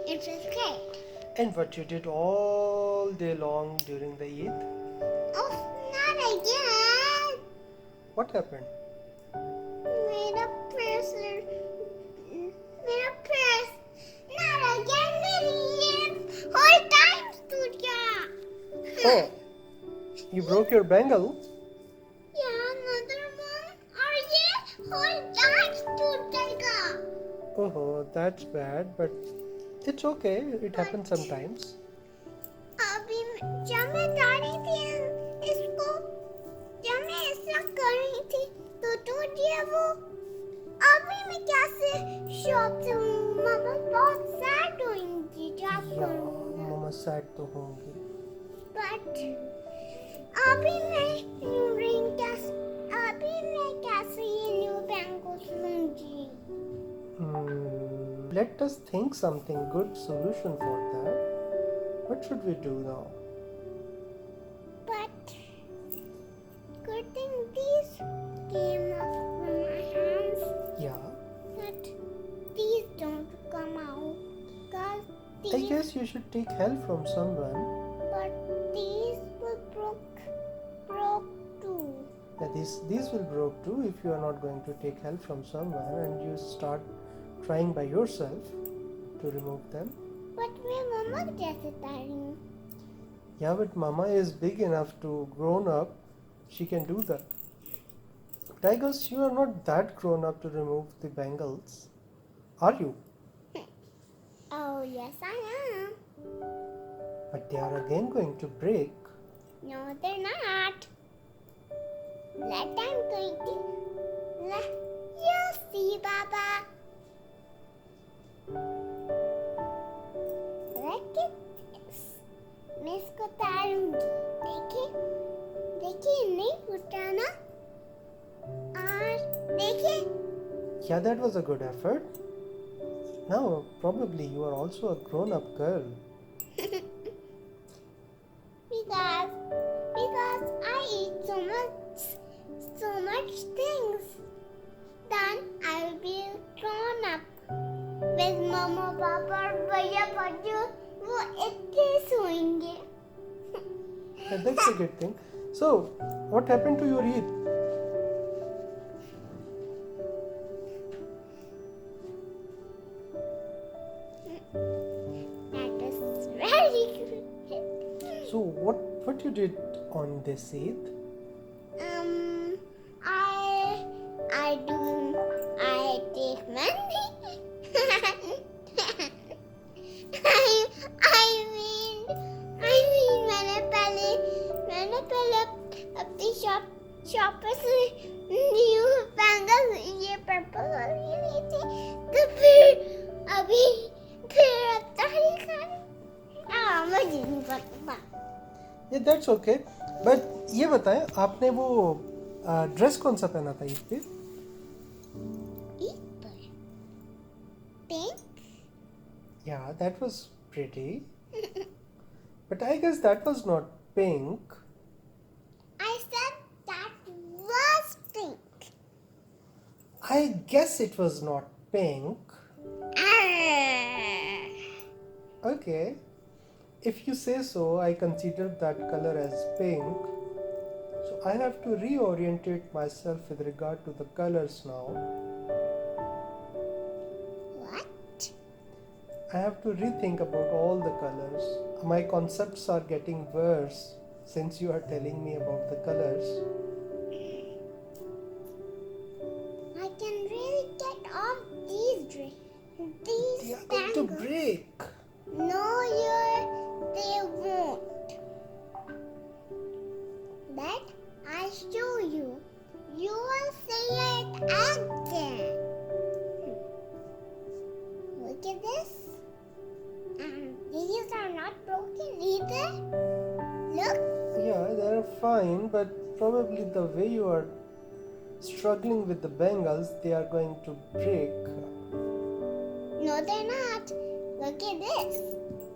It was great. And what you did all day long during the Eid? Oh, not again. What happened? Made a purse. Not again, Miriam. Whole time, Surya. Oh, you broke your bangle? Yeah, another one. Are you? Whole time, Surya. Oh, that's bad, but it's okay. It happens sometimes. अभी जब मैं जा रही थी इसको जब मैं ऐसा कर रही थी तो टूट गया वो अभी मैं कैसे शॉप से मम्मा बहुत सैड होंगी जब Yeah, Mama sad तो होंगी. बट अभी मैं कैसे ये न्यू बैंगल्स लूंगी Let us think something good solution for that. What should we do now? but good thing these came off from my hands. Yeah, But these don't come out. Cause I these, guess you should take help from someone. but these will broke too. Yeah, these will broke too if you are not going to take help from someone and you start trying by yourself to remove them. But my mama कैसे तारी? Yeah, but Mama is big enough to grown up. She can do that. But I guess you are not that grown up to remove the bangles, are you? Oh yes I am. But they are again going to break. No they're not. Let them take it. You'll see, Baba. Look at this. मैं इसको तारूंगी. देखिए नहीं फूटा ना. और देखिए. Yeah, that was a good effort. Now, probably you are also a grown up girl. because I eat so much things. Then I will be grown up. With mama, papa और भैया भज्जू वो इतने सोएंगे. Yeah, that's a good thing. So, what happened to your Eid? That is very good. So, what you did on this Eid? I take money. I mean मैंने पहले अपनी shop पे से न्यू बैंगल ये पर्पल वाली ली थी तो फिर अब तारी खाने मुझे नहीं पता. Yeah, that's okay. But ये बताएं आपने वो ड्रेस कौन सा पहना था ईद पे? Pink? Yeah, that was pretty. But I guess that was not pink. I said that was pink. I guess it was not pink. Okay. If you say so, I consider that color as pink. So I have to reorientate myself with regard to the colors now. What? I have to rethink about all the colors. My concepts are getting worse since you are telling me about the colors. I can really get off these They are going to bangles. break. No, they won't. But I show you. You will see it again. Look at this. These are not broken either. Look. Yeah, they are fine, but probably the way you are struggling with the bangles, they are going to break. No, they're not. Look at this.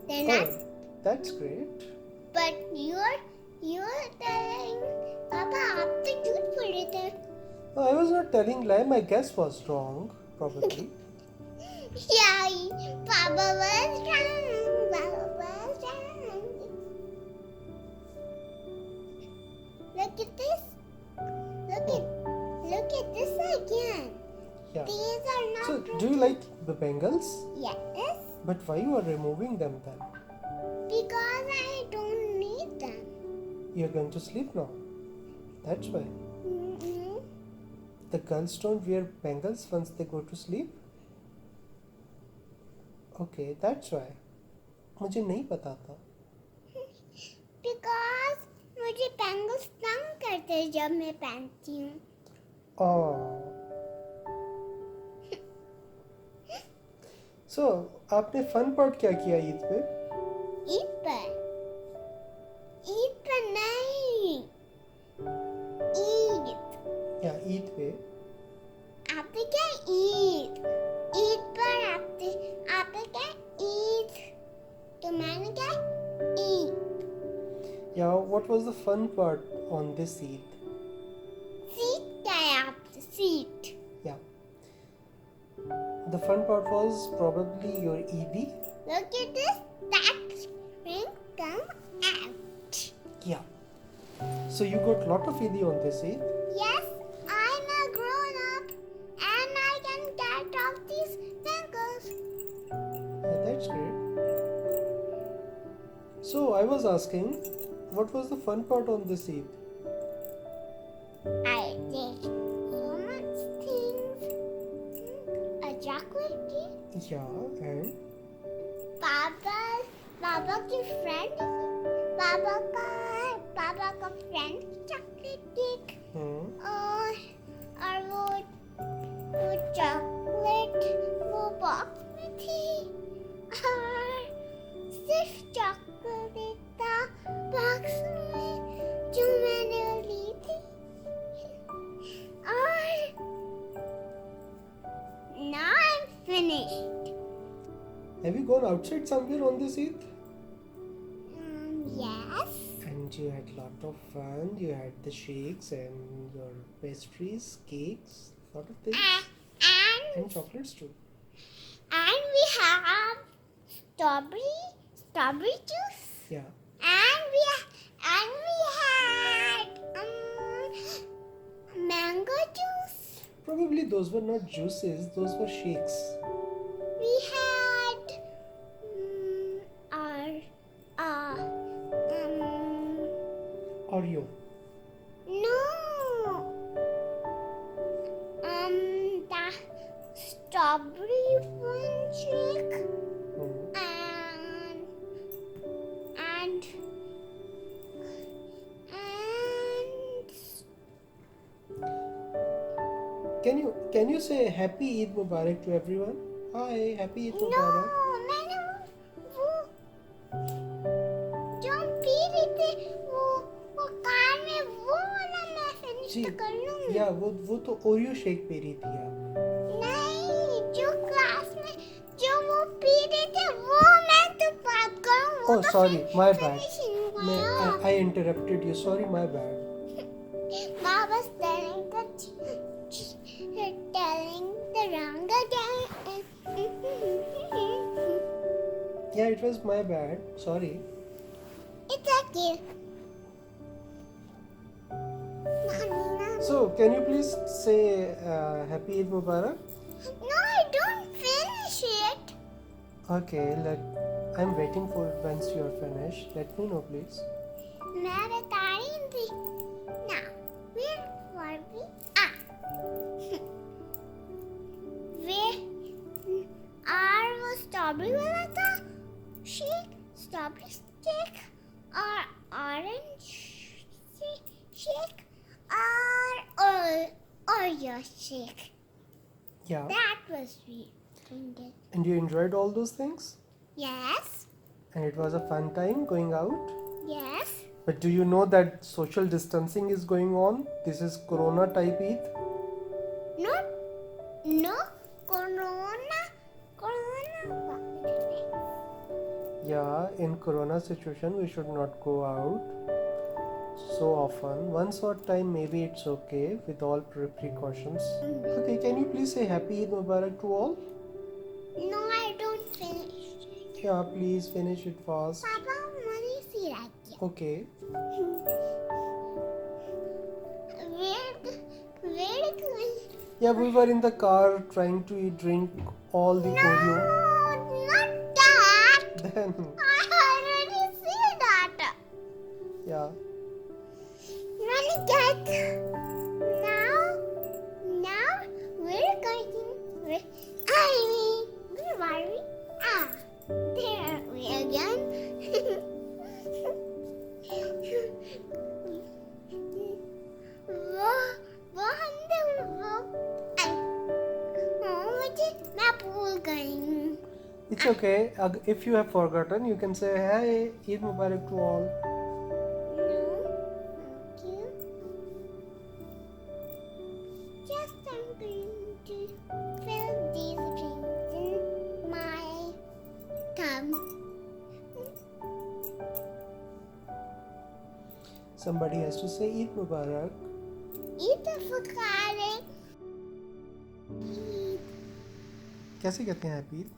They're not. Oh, that's great. But you're telling Papa, आप तो not telling lie. My guess was wrong, probably. Yeah, Papa was wrong. Papa was wrong. Look at this. Look at this again. Yeah. These are not So, pretty. do you like the bangles? Yes, But why you are removing them then? because I don't need them. You're going to sleep now. That's why. Mm-mm. The girls don't wear bangles once they go to sleep. Okay, that's why. मुझे नहीं पता था. Because मुझे bangles तंग करते हैं जब मैं पहनती हूँ. Oh. So, आपने फन पार्ट क्या किया ईद पे? ईद पर नहीं. ईद. या ईद पे? आपने क्या ईद? ईद पर आपने क्या ईद? तो मैंने क्या Eid? Yeah, what was the fun part on this Eid? Seat क्या है आपसे? Seat. Yeah. The fun part was probably your Eid. Look at this. That spring come out. Yeah. So you got lot of Eid on this Eid? Yes, I'm a grown up and I can get off these bangles. Yeah, that's great. So I was asking, what was the fun part on this Eid? I did so much things. A chocolate cake. Yeah, and? Baba की friend. Baba का friend chocolate cake. और वो chocolate वो box में थी. और सिर्फ chocolate था box में जो मैंने ली थी. और now I'm finished. Have you gone outside somewhere on this Eid? Yes. And you had lot of fun. You had the shakes and your pastries, cakes, lot of things, and And chocolates too. we have strawberry juice. Yeah. And we had mango juice. Probably those were not juices. Those were shakes. We had Oreo. no the strawberry one shake Mhm. and Can you say Happy Eid Mubarak to everyone? Hi, Happy Eid no Mubarak. मैंने वो जो हम P रहे थे वो car में वो वाला मैं फिनिश जी. कर लूँगी. या वो तो ओरियो शेक पी रही थी आप. नहीं जो क्लास में जो वो पी रहे थे वो मैं तो बात करूँ. वो Oh, तो sorry, my bad. finish ही हुआ. I interrupted you. Sorry, my bad. Baba's telling the wrong again. Yeah, it was my bad. Sorry. It's okay. So, can you please say Happy Eid Mubarak? No, I don't finish it. Okay, I'm waiting for once you are finished. Let me know, please. मैं बता रही थी. Now, where were we? और वो strawberry वाला था shake. Strawberry shake और orange shake और your shake. Yeah. That was sweet. And you enjoyed all those things? Yes. And it was a fun time going out? Yes. But do you know that social distancing is going on? This is Corona type Eid. No. Corona. Yeah, in Corona situation we should not go out. so often. One short time, maybe it's okay with all precautions. Okay, can you please say Happy Eid Mubarak to all? No, I don't finish it. Yeah, please finish it fast. Papa, money see right here. Okay. Where do we? Yeah, we were in the car trying to drink all the Oreo. No, not that. Then, I already see that. yeah. Really get. Now we're going. Where are we? Ah, there are we again. वो हमने मुझे मैं भूल गई हूँ. It's okay. If you have forgotten, you can say, Hey, Eid Mubarak to all. No, thank you. Just I'm going to fill these drinks in my tub. Somebody has to say Eid Mubarak. Eat the fukare. कैसे कहते हैं Happy Eid?